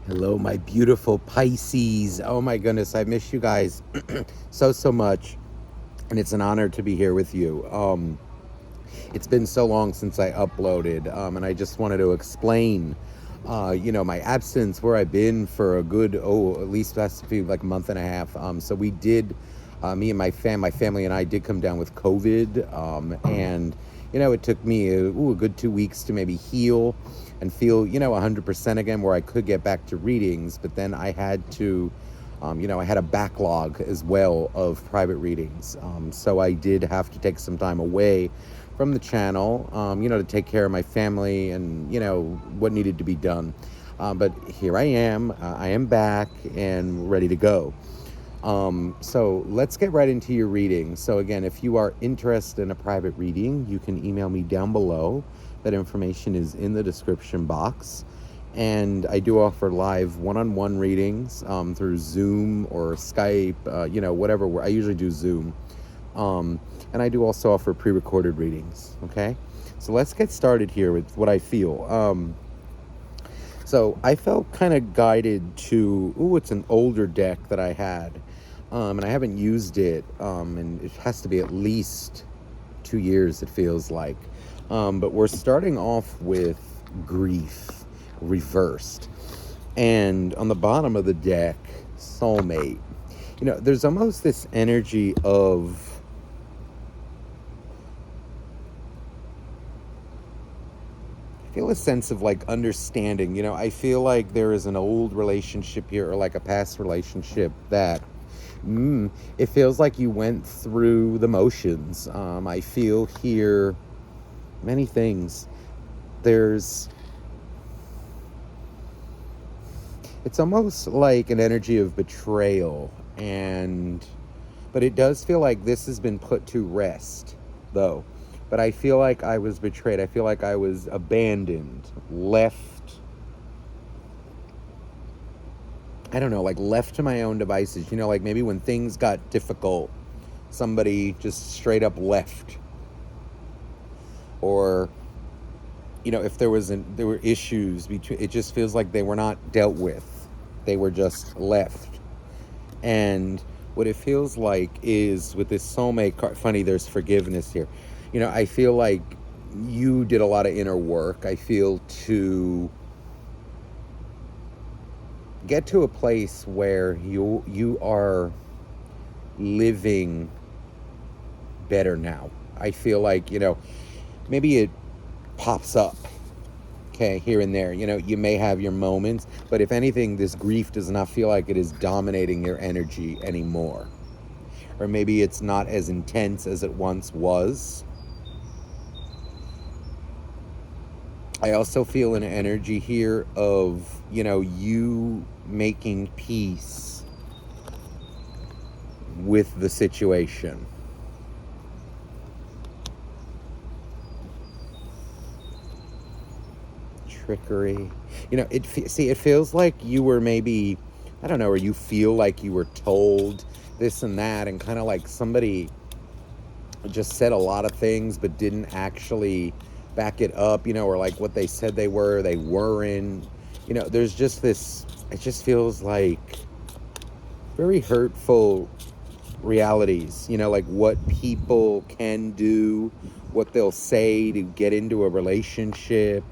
Hello, my beautiful Pisces. Oh my goodness, I miss you guys so much, and it's an honor to be here with you. It's been so long since I uploaded, and I just wanted to explain, my absence, where I've been for a good at least last few like a month and a half. So we did, me and my family and I did come down with COVID, and it took me a good 2 weeks to maybe heal and feel 100% again, where I could get back to readings. But then I had to, I had a backlog as well of private readings. So I did have to take some time away from the channel, to take care of my family and, what needed to be done. But here I am. I am back and ready to go. So let's get right into your reading. So again, if you are interested in a private reading, you can email me down below. That information is in the description box. And I do offer live one-on-one readings through Zoom or Skype, whatever. I usually do Zoom. And I do also offer pre-recorded readings, okay? So let's get started here with what I feel. So I felt kind of guided to, it's an older deck that I had, and I haven't used it, and it has to be at least 2 years, it feels like. But we're starting off with grief reversed. And on the bottom of the deck, soulmate. There's almost this energy of, I feel a sense of like understanding. I feel like there is an old relationship here, or like a past relationship that it feels like you went through the motions. I feel here many things. It's almost like an energy of betrayal, but it does feel like this has been put to rest, though. But I feel like I was betrayed. I feel like I was abandoned, left, I don't know, like left to my own devices. Like maybe when things got difficult, somebody just straight up left. Or, if there were issues between, it just feels like they were not dealt with. They were just left. And what it feels like is, with this soulmate card, funny, there's forgiveness here. I feel like you did a lot of inner work. I feel to get to a place where you are living better now. I feel like, maybe it pops up, okay, here and there. You may have your moments, but if anything, this grief does not feel like it is dominating your energy anymore. Or maybe it's not as intense as it once was. I also feel an energy here of, you making peace with the situation. Trickery. It feels like you were maybe, I don't know, or you feel like you were told this and that, and kind of like somebody just said a lot of things but didn't actually back it up, or like what they said they weren't. There's just this, it just feels like very hurtful realities, like what people can do, what they'll say to get into a relationship.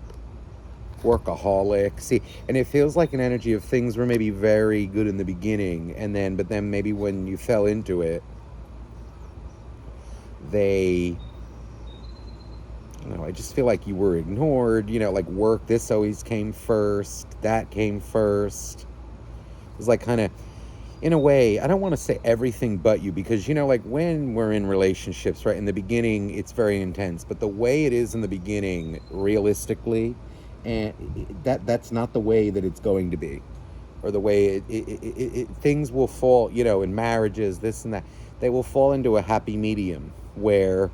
Workaholic. See, and it feels like an energy of things were maybe very good in the beginning, but then maybe when you fell into it, I just feel like you were ignored. Like work, this always came first, that came first. It was like kind of, in a way, I don't want to say everything but you, because like when we're in relationships, right, in the beginning it's very intense, but the way it is in the beginning, realistically, and that's not the way that it's going to be, or the way things will fall, in marriages, this and that, they will fall into a happy medium where,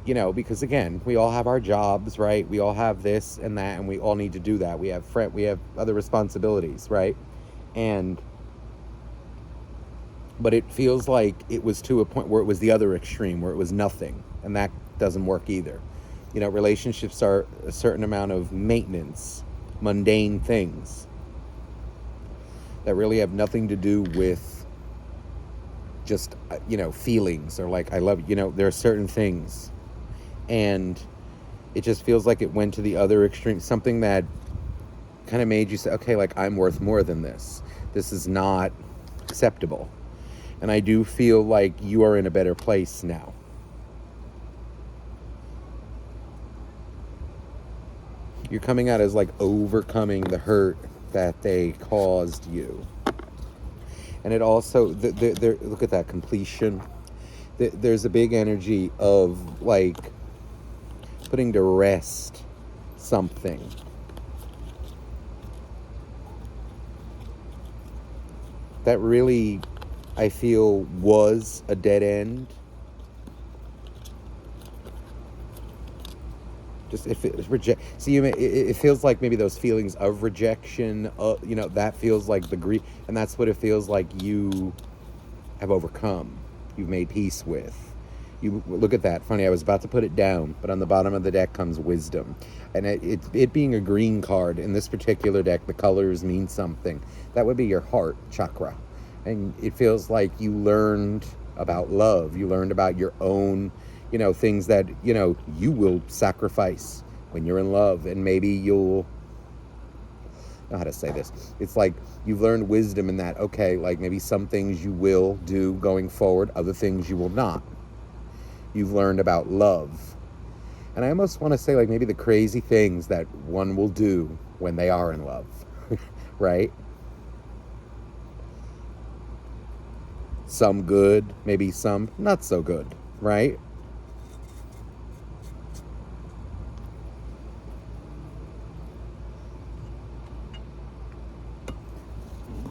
because again, we all have our jobs, right? We all have this and that, and we all need to do that. We have other responsibilities, right? But it feels like it was to a point where it was the other extreme, where it was nothing, and that doesn't work either. Relationships are a certain amount of maintenance, mundane things. that really have nothing to do with just, feelings or like, I love you. There are certain things. And it just feels like it went to the other extreme. Something that kind of made you say, okay, like, I'm worth more than this. This is not acceptable. And I do feel like you are in a better place now. You're coming out as like overcoming the hurt that they caused you. And it also, look at that completion. There's a big energy of like putting to rest something. That really, I feel, was a dead end. Just if it was see, it feels like maybe those feelings of rejection, that feels like the grief, and that's what it feels like you have overcome. You've made peace with. You look at that. Funny, I was about to put it down, but on the bottom of the deck comes wisdom, and it being a green card in this particular deck, the colors mean something. That would be your heart chakra, and it feels like you learned about love. You learned about your own, things that, you will sacrifice when you're in love. And maybe you'll, I don't know how to say this. It's like you've learned wisdom in that, okay, like maybe some things you will do going forward, other things you will not. You've learned about love. And I almost want to say like maybe the crazy things that one will do when they are in love, right? Some good, maybe some not so good, right?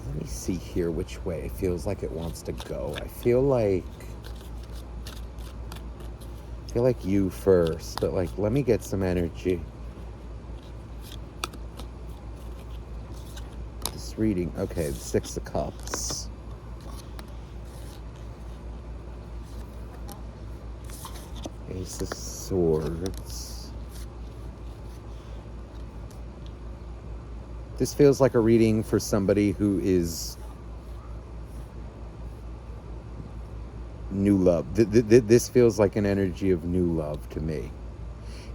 Let me see here which way it feels like it wants to go. I feel like you first, but like, let me get some energy. This reading, okay, the Six of Cups. Ace of Swords. This feels like a reading for somebody who is new love. This feels like an energy of new love to me.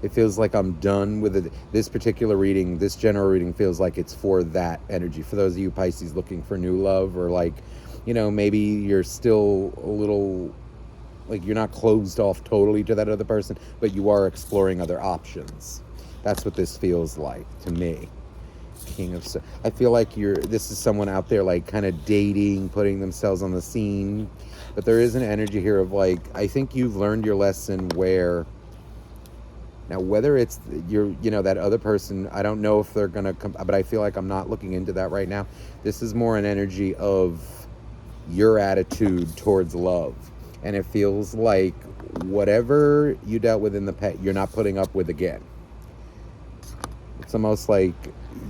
It feels like I'm done with it. This particular reading, this general reading, feels like it's for that energy. For those of you Pisces looking for new love, or like, maybe you're still a little, like you're not closed off totally to that other person, but you are exploring other options. That's what this feels like to me. King of Swords. I feel like this is someone out there like kind of dating, putting themselves on the scene. But there is an energy here of like, I think you've learned your lesson where, now whether it's that other person, I don't know if they're going to come, but I feel like I'm not looking into that right now. This is more an energy of your attitude towards love. And it feels like whatever you dealt with in the past, you're not putting up with again. It's almost like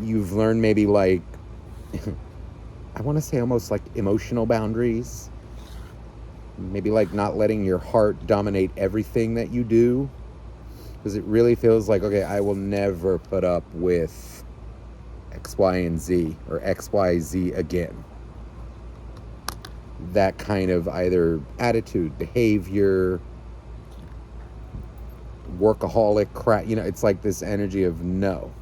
you've learned maybe like, I want to say almost like emotional boundaries. Maybe like not letting your heart dominate everything that you do. Because it really feels like, okay, I will never put up with X, Y, and Z or X, Y, Z again. That kind of either attitude, behavior, workaholic crap, it's like this energy of no.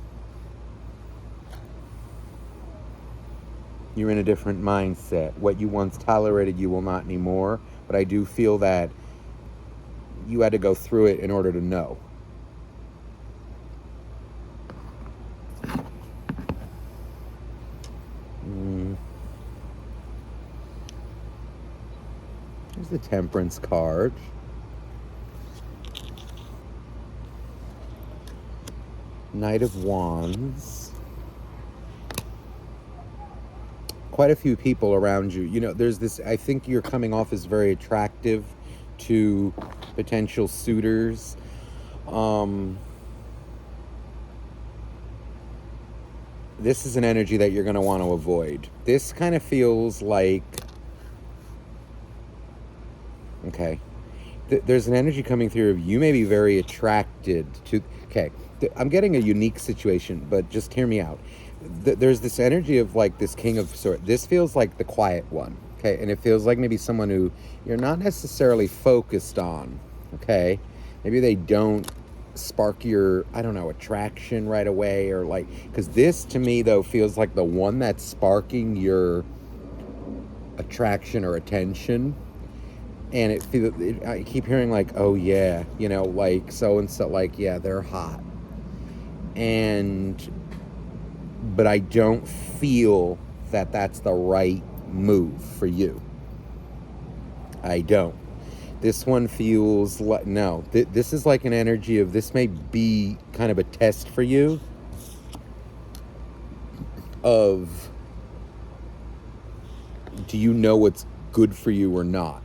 You're in a different mindset. What you once tolerated, you will not anymore. But I do feel that you had to go through it in order to know. Here's the Temperance card. Knight of Wands. Quite a few people around you. There's this, I think you're coming off as very attractive to potential suitors. This is an energy that you're going to want to avoid. This kind of feels like, okay, there's an energy coming through of you may be very attracted to, okay, I'm getting a unique situation, but just hear me out. there's this energy of like this king of swords. This feels like the quiet one, okay? And it feels like maybe someone who you're not necessarily focused on, okay? Maybe they don't spark your, I don't know, attraction right away, or like, because this to me though feels like the one that's sparking your attraction or attention. And I keep hearing like, oh yeah, you know, like so and so, like, yeah, they're hot. But I don't feel that that's the right move for you. I don't. This one feels like, no, this is like an energy of, this may be kind of a test for you of, do you know what's good for you or not?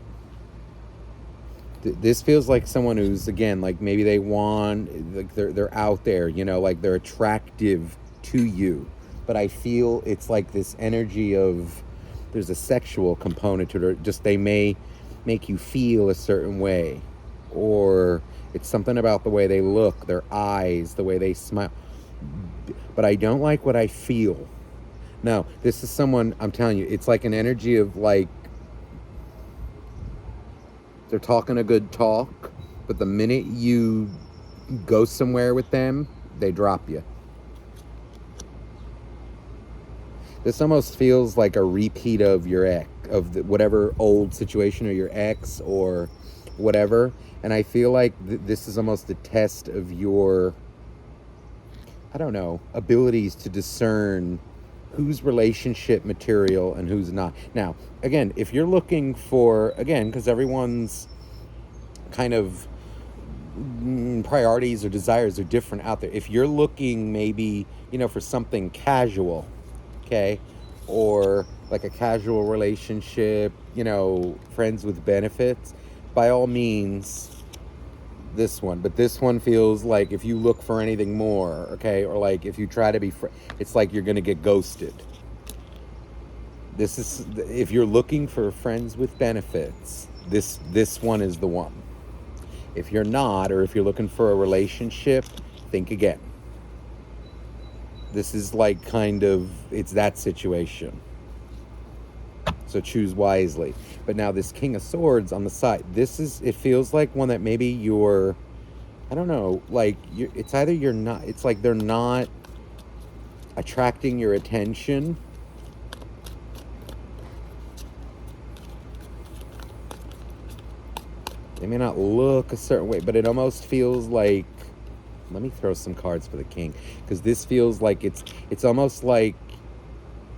This feels like someone who's, again, like maybe they want, like they're out there, you know, like they're attractive to you. But I feel it's like this energy of, there's a sexual component to it. Just they may make you feel a certain way, or it's something about the way they look, their eyes, the way they smile. But I don't like what I feel. No, this is someone, I'm telling you, it's like an energy of like, they're talking a good talk, but the minute you go somewhere with them, they drop you. This almost feels like a repeat of your ex, of whatever old situation, or your ex, or whatever. And I feel like this is almost a test of your, I don't know, abilities to discern who's relationship material and who's not. Now, again, if you're looking for, again, because everyone's kind of priorities or desires are different out there. If you're looking maybe, you know, for something casual, okay, or like a casual relationship, you know, friends with benefits, by all means, this one. But this one feels like if you look for anything more, okay, or like if you try to be it's like you're gonna get ghosted. This is, if you're looking for friends with benefits, this one is the one. If you're not, or if you're looking for a relationship, think again. This is like kind of, it's that situation. So choose wisely. But now this King of Swords on the side, this is, it feels like one that maybe you're, I don't know, like it's either you're not, it's like they're not attracting your attention. They may not look a certain way, but it almost feels like, let me throw some cards for the king, because this feels like it's almost like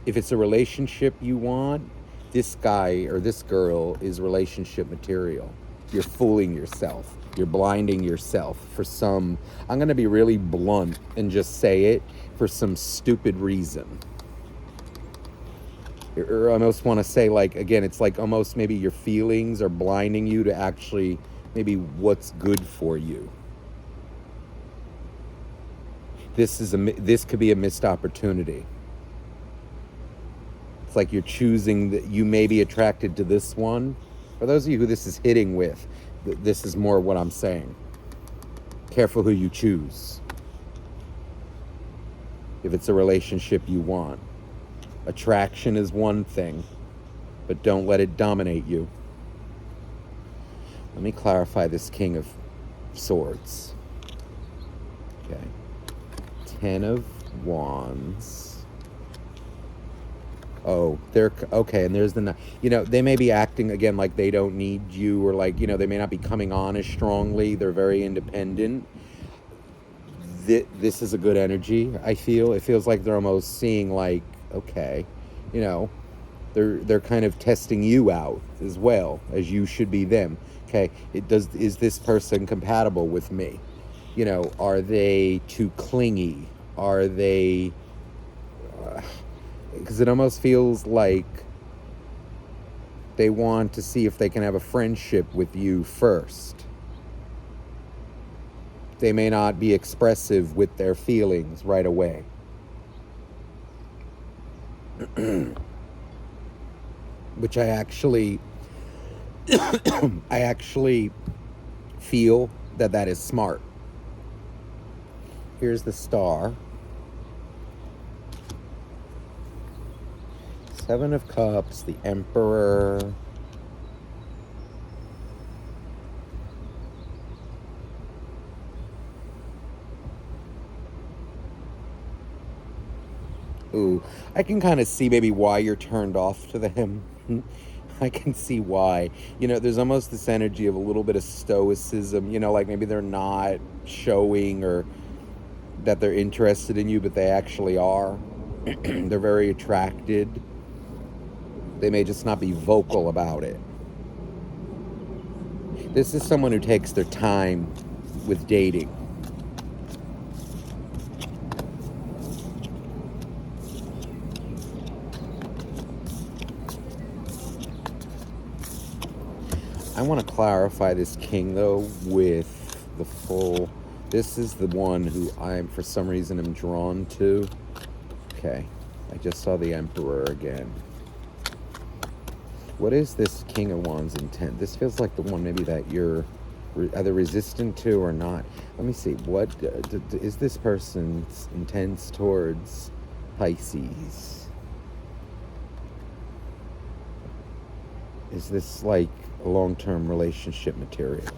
if it's a relationship you want, this guy or this girl is relationship material. You're fooling yourself. You're blinding yourself for some, I'm going to be really blunt and just say it, for some stupid reason. Or I almost want to say, like, again, it's like almost maybe your feelings are blinding you to actually maybe what's good for you. This could be a missed opportunity. It's like you're choosing that you may be attracted to this one. For those of you who this is hitting with, this is more what I'm saying. Careful who you choose. If it's a relationship you want. Attraction is one thing, but don't let it dominate you. Let me clarify this King of Swords. Okay. 10 of Wands. Oh, they're okay, and there's the, you know, they may be acting again like they don't need you, or like, you know, they may not be coming on as strongly. They're very independent. This is a good energy, I feel. It feels like they're almost seeing like, okay, you know, they're kind of testing you out as well as you should be them. Okay, is this person compatible with me? You know, are they too clingy? Are they, because it almost feels like they want to see if they can have a friendship with you first. They may not be expressive with their feelings right away. Which I actually feel that is smart. Here's the Star. Seven of Cups, the Emperor. Ooh, I can kind of see maybe why you're turned off to them. I can see why. There's almost this energy of a little bit of stoicism, like maybe they're not showing or that they're interested in you, but they actually are. They're very attracted. They may just not be vocal about it. This is someone who takes their time with dating. I want to clarify this king, though, with the full... This is the one who for some reason, am drawn to. Okay, I just saw the Emperor again. What is this King of Wands intent? This feels like the one maybe that you're either resistant to or not. Let me see. What is this person's intents towards Pisces? Is this like a long-term relationship material?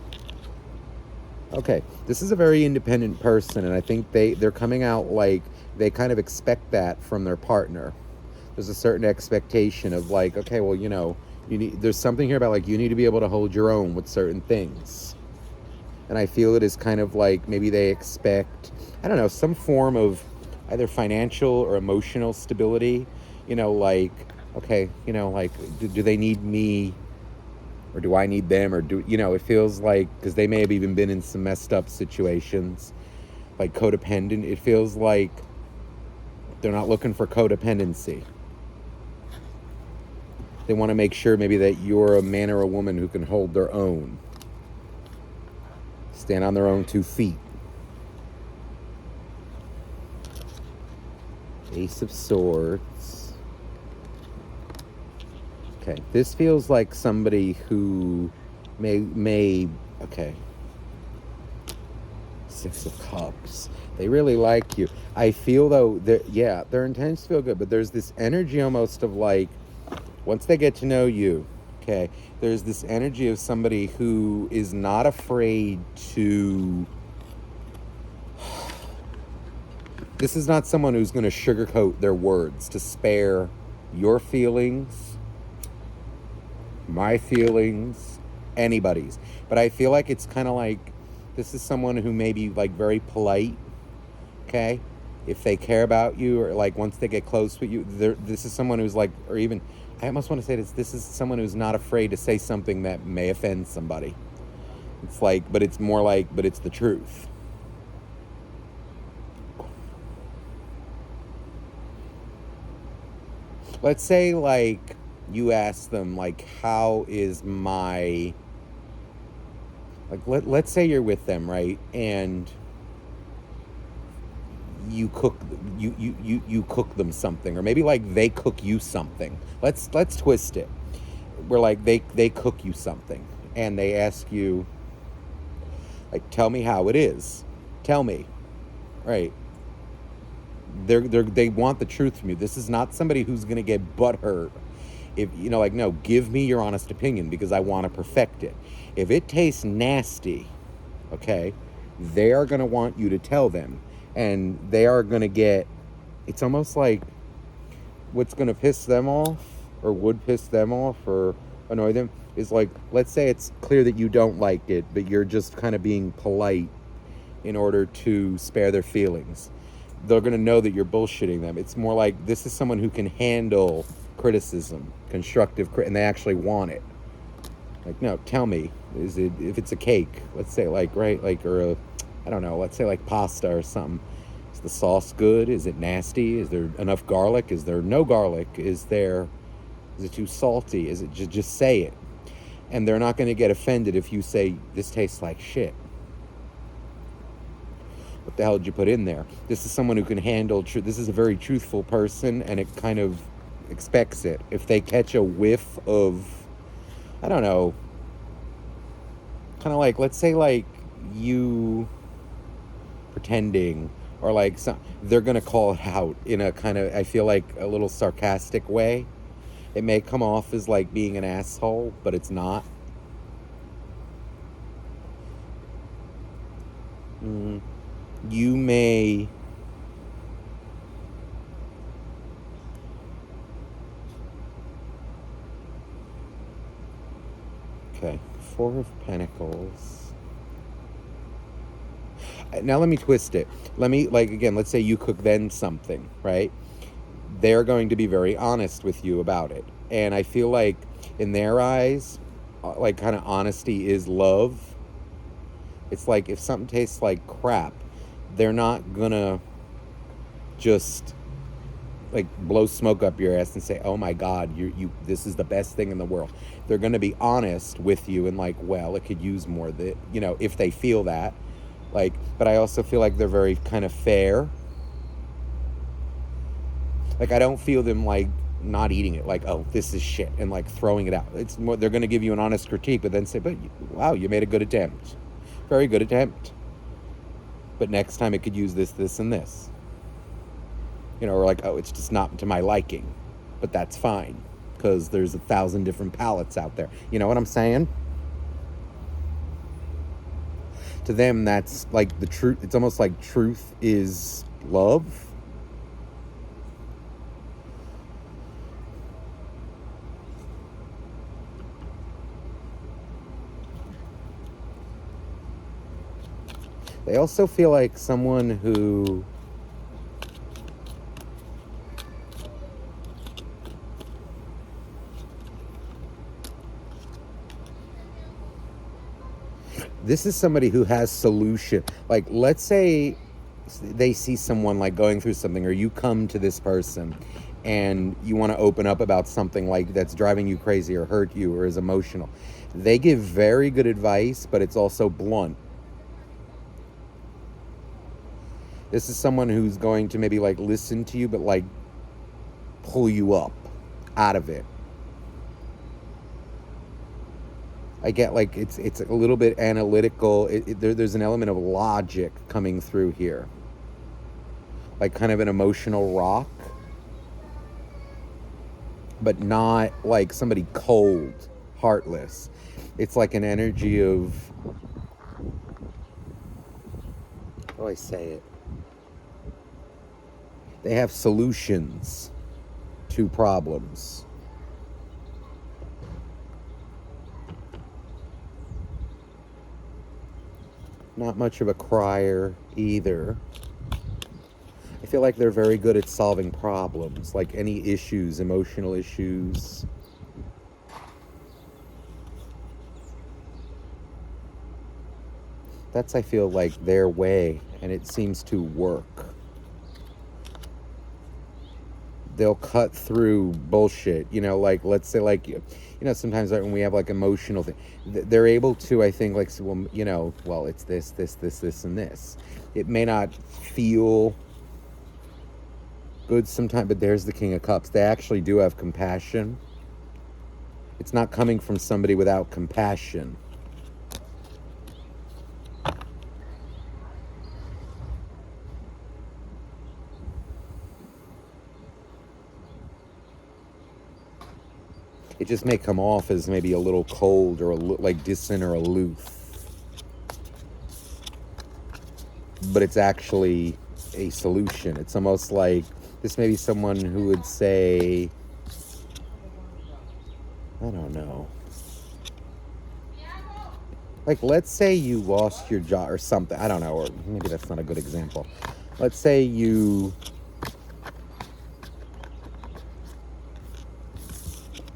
Okay, this is a very independent person, and I think they're coming out like they kind of expect that from their partner. There's a certain expectation of like, okay, well, there's something here about like you need to be able to hold your own with certain things. And I feel it is kind of like maybe they expect, I don't know, some form of either financial or emotional stability. Like, okay, like, do they need me or do I need them? Or it feels like, because they may have even been in some messed up situations, like codependent. It feels like they're not looking for codependency. They want to make sure maybe that you're a man or a woman who can hold their own. Stand on their own 2 feet. Ace of Swords. Okay, this feels like somebody who may okay. Six of Cups. They really like you. I feel though that their intents feel good, but there's this energy almost of like, once they get to know you, okay, there's this energy of somebody who is not afraid to... This is not someone who's going to sugarcoat their words to spare your feelings, my feelings, anybody's. But I feel like it's kind of like, this is someone who may be like very polite, okay? If they care about you, or like once they get close with you, this is someone who's like, or even... I almost want to say this is someone who's not afraid to say something that may offend somebody. It's like, but it's more like, but it's the truth. Let's say, like, you ask them, like, how is my... Like, let's say you're with them, right? And you cook you cook them something, or maybe like they cook you something. Let's twist it. We're like they cook you something and they ask you, like, tell me how it is. Tell me. Right. They want the truth from you. This is not somebody who's going to get butthurt. If like, no, give me your honest opinion because I want to perfect it. If it tastes nasty, okay, they are going to want you to tell them. And they are going to get, it's almost like what's going to piss them off or would piss them off or annoy them is like, let's say it's clear that you don't like it, but you're just kind of being polite in order to spare their feelings. They're going to know that you're bullshitting them. It's more like this is someone who can handle criticism, constructive, and they actually want it. Like, no, tell me, if it's a cake, let's say like, right, like, or a, I don't know, let's say like pasta or something. Is the sauce good? Is it nasty? Is there enough garlic? Is there no garlic? Is it too salty? Is it just say it? And they're not going to get offended if you say, this tastes like shit. What the hell did you put in there? This is someone who can handle truth. This is a very truthful person, and it kind of expects it. If they catch a whiff of, I don't know, kind of like, let's say like you pretending, or like they're gonna call it out in a kind of, I feel like, a little sarcastic way. It may come off as like being an asshole, but it's not. You may... Okay, Four of Pentacles. Now let me twist it. Let me, like, again, let's say you cook them something, right? They're going to be very honest with you about it. And I feel like in their eyes, like, kind of honesty is love. It's like if something tastes like crap, they're not gonna just like blow smoke up your ass and say, oh my God, you this is the best thing in the world. They're gonna be honest with you and like, well, it could use more of it, you know, if they feel that. Like, but I also feel like they're very kind of fair. Like, I don't feel them like not eating it, like, oh, this is shit, and like throwing it out. It's more, they're gonna give you an honest critique, but then say, but wow, you made a good attempt. Very good attempt. But next time it could use this, this, and this. You know, or like, oh, it's just not to my liking. But that's fine, because there's 1,000 different palettes out there. You know what I'm saying? To them, that's like the truth. It's almost like truth is love. They also feel like someone who this is somebody who has solution. Like, let's say they see someone like going through something, or you come to this person and you want to open up about something like that's driving you crazy or hurt you or is emotional. They give very good advice, but it's also blunt. This is someone who's going to maybe like listen to you, but like pull you up out of it. I get like it's a little bit analytical. There's an element of logic coming through here. Like kind of an emotional rock. But not like somebody cold, heartless. It's like an energy of... how do I say it? They have solutions to problems. Not much of a crier either. I feel like they're very good at solving problems, like any issues, emotional issues. That's, I feel like, their way, and it seems to work. They'll cut through bullshit, you know, like, let's say, like, you know, sometimes when we have, like, emotional things, they're able to, I think, like, well, you know, well, it's this, and this. It may not feel good sometimes, but there's the King of Cups. They actually do have compassion. It's not coming from somebody without compassion. It just may come off as maybe a little cold or like distant or aloof. But it's actually a solution. It's almost like this may be someone who would say, I don't know. Like, let's say you lost your job or something. I don't know, or maybe that's not a good example. Let's say you...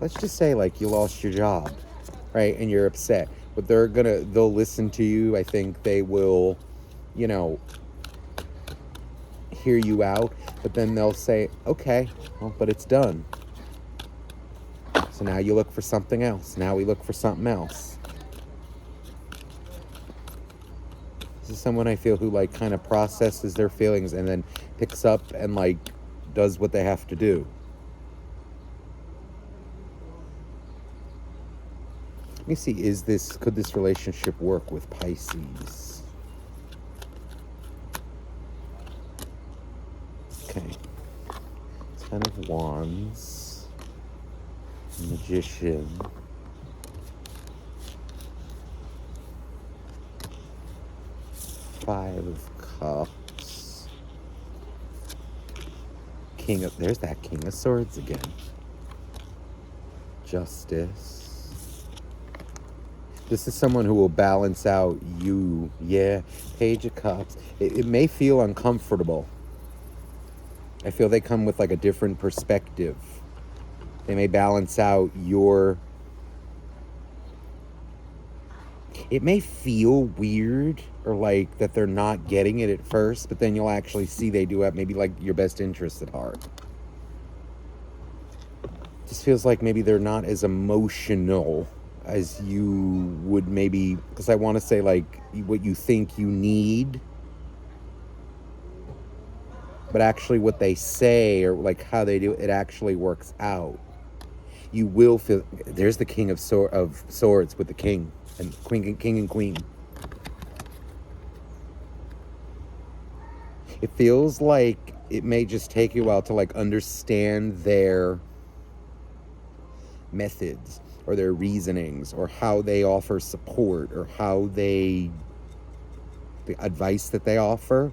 let's just say, like, you lost your job, right? And you're upset. But they'll listen to you. I think they will, you know, hear you out. But then they'll say, okay, well, but it's done. So now you look for something else. Now we look for something else. This is someone I feel who, like, kind of processes their feelings and then picks up and, like, does what they have to do. Let me see, could this relationship work with Pisces? Okay. 10 of Wands. Magician. Five of Cups. There's that King of Swords again. Justice. This is someone who will balance out you. Yeah, Page of Cups. It may feel uncomfortable. I feel they come with like a different perspective. They may balance out your... It may feel weird or like that they're not getting it at first, but then you'll actually see they do have maybe like your best interest at heart. Just feels like maybe they're not as emotional as you would maybe, because I want to say like what you think you need, but actually what they say or like how they do it actually works out. You will feel... There's the King of Swords with the King and Queen, King and Queen. It feels like it may just take you a while to like understand their methods or their reasonings or how they offer support or how the advice that they offer.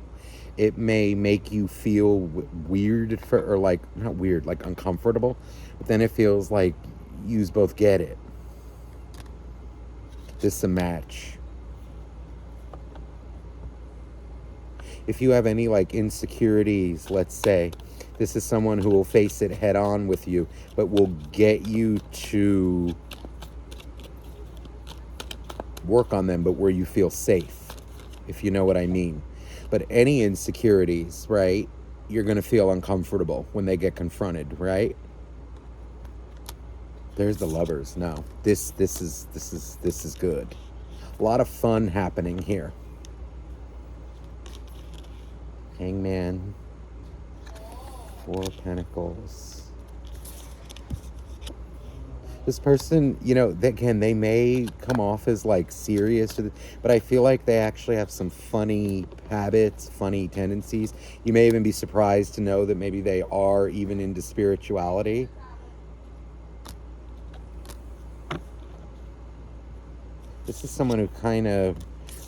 It may make you feel weird or like, not weird, like uncomfortable, but then it feels like yous both get it. This is a match. If you have any like insecurities, let's say, this is someone who will face it head on with you, but will get you to work on them, but where you feel safe, if you know what I mean. But any insecurities, right, you're going to feel uncomfortable when they get confronted, right? There's the Lovers. No, this is good. A lot of fun happening here. Hangman. Four of Pentacles. This person, you know, again, they may come off as like serious, but I feel like they actually have some funny habits, funny tendencies. You may even be surprised to know that maybe they are even into spirituality. This is someone who kind of,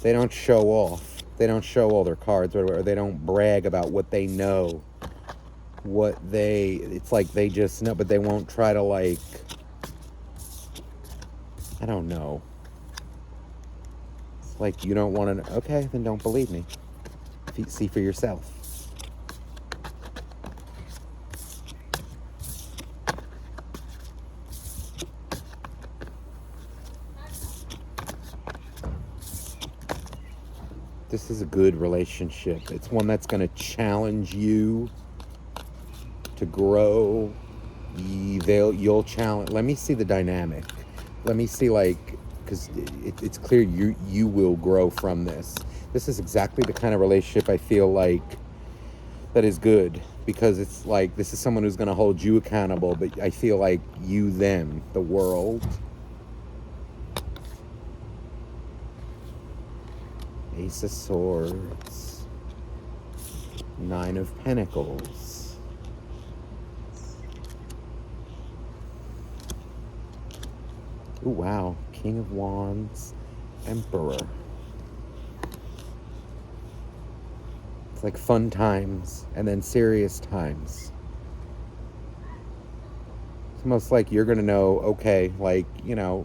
they don't show off. They don't show all their cards, or they don't brag about what they know. It's like they just know, but they won't try to like, I don't know. It's like you don't want to... Okay, then don't believe me. See for yourself. This is a good relationship. It's one that's going to challenge you to grow. You'll challenge... Let me see the dynamic. Let me see, like, because it's clear you will grow from this. This is exactly the kind of relationship I feel like that is good, because it's like this is someone who's going to hold you accountable, but I feel like you, them, the world. Ace of Swords. Nine of Pentacles. Ooh, wow. King of Wands. Emperor. It's like fun times and then serious times. It's almost like you're going to know, okay, like, you know,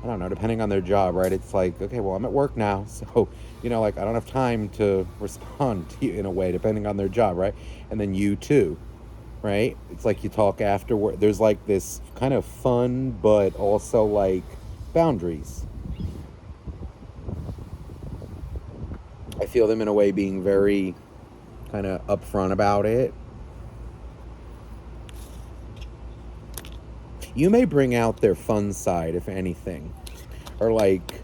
I don't know, depending on their job, right? It's like, okay, well, I'm at work now, so, you know, like, I don't have time to respond to you in a way, depending on their job, right? And then you too, right? It's like you talk afterward. There's like this kind of fun, but also like boundaries. I feel them in a way being very kind of upfront about it. You may bring out their fun side, if anything. Or like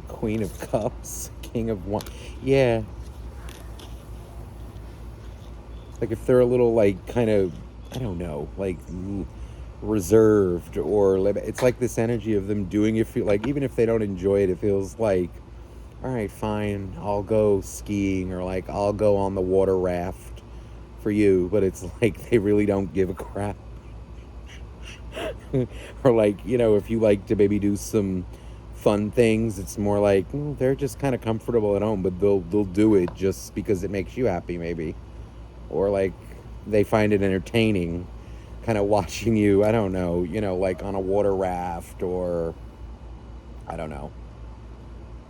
Queen of Cups, King of Wands. Yeah. Like if they're a little like kind of, I don't know, like reserved, or it's like this energy of them doing it, feel like even if they don't enjoy it, it feels like, all right, fine, I'll go skiing, or like I'll go on the water raft for you, but it's like they really don't give a crap. Or like, if you like to maybe do some fun things, it's more like they're just kind of comfortable at home, but they'll do it just because it makes you happy, maybe. Or like they find it entertaining, kind of watching you, I don't know, like on a water raft, or I don't know,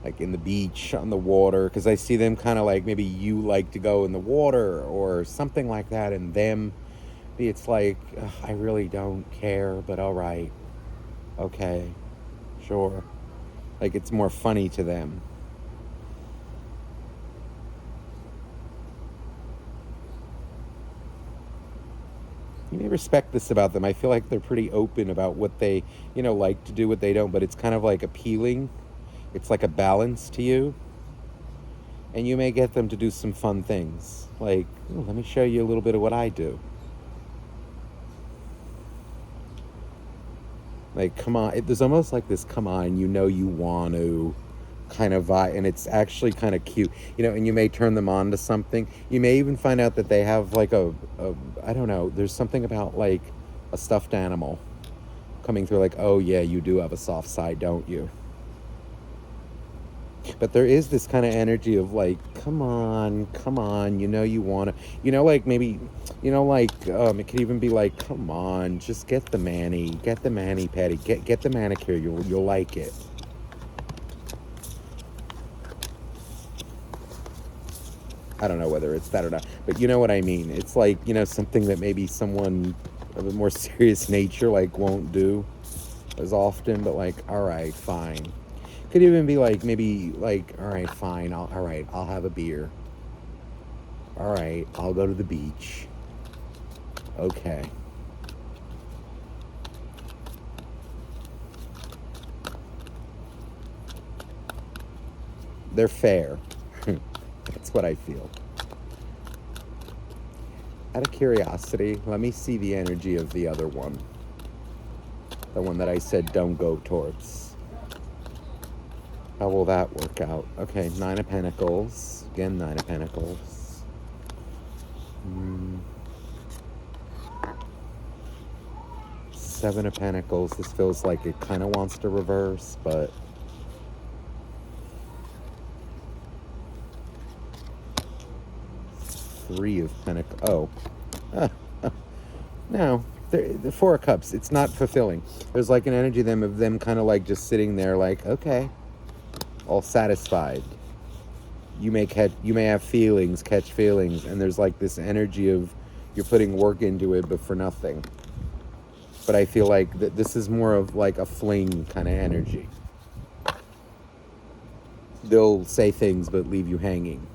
like in the beach on the water, because I see them kind of like, maybe you like to go in the water or something like that, and them, it's like, ugh, I really don't care, but all right, okay, sure. Like it's more funny to them. You may respect this about them. I feel like they're pretty open about what they, like to do, what they don't, but it's kind of like appealing. It's like a balance to you. And you may get them to do some fun things. Like, let me show you a little bit of what I do. Like, come on. There's almost like this, come on, you want to kind of vibe. And it's actually kind of cute. And you may turn them on to something. You may even find out that they have like I don't know, there's something about like a stuffed animal coming through, like, oh yeah, you do have a soft side, don't you? But there is this kind of energy of like, come on, you want to, like maybe, it could even be like, come on, just get the mani pedi, get the manicure, you'll like it. I don't know whether it's that or not, but you know what I mean. It's like, something that maybe someone of a more serious nature like won't do as often, but like, all right, fine. Could even be like, maybe like, all right, fine, I'll have a beer. All right, I'll go to the beach. Okay. They're fair. That's what I feel. Out of curiosity, let me see the energy of the other one. The one that I said don't go towards. How will that work out? Okay, 9 of Pentacles. Again, 9 of Pentacles. Seven of Pentacles. This feels like it kind of wants to reverse, but... Three of Pentacles. Oh. No. The Four of Cups. It's not fulfilling. There's like an energy of them kind of like just sitting there like, okay, all satisfied. You may have feelings, catch feelings, and there's like this energy of you're putting work into it, but for nothing. But I feel like this is more of like a fling kind of energy. They'll say things but leave you hanging.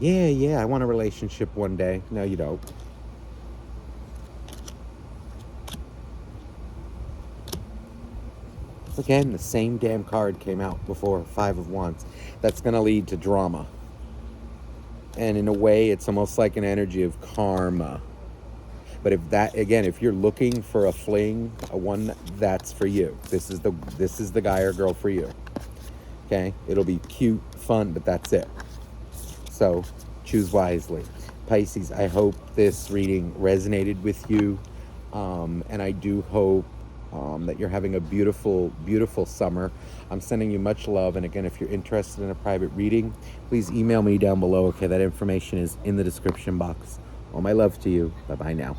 Yeah, I want a relationship one day. No, you don't. Again, the same damn card came out before, 5 of Wands. That's going to lead to drama. And in a way, it's almost like an energy of karma. But if you're looking for a fling, a one, that's for you. This is the guy or girl for you. Okay? It'll be cute, fun, but that's it. So choose wisely. Pisces, I hope this reading resonated with you. And I do hope that you're having a beautiful, beautiful summer. I'm sending you much love. And again, if you're interested in a private reading, please email me down below. Okay, that information is in the description box. All my love to you. Bye-bye now.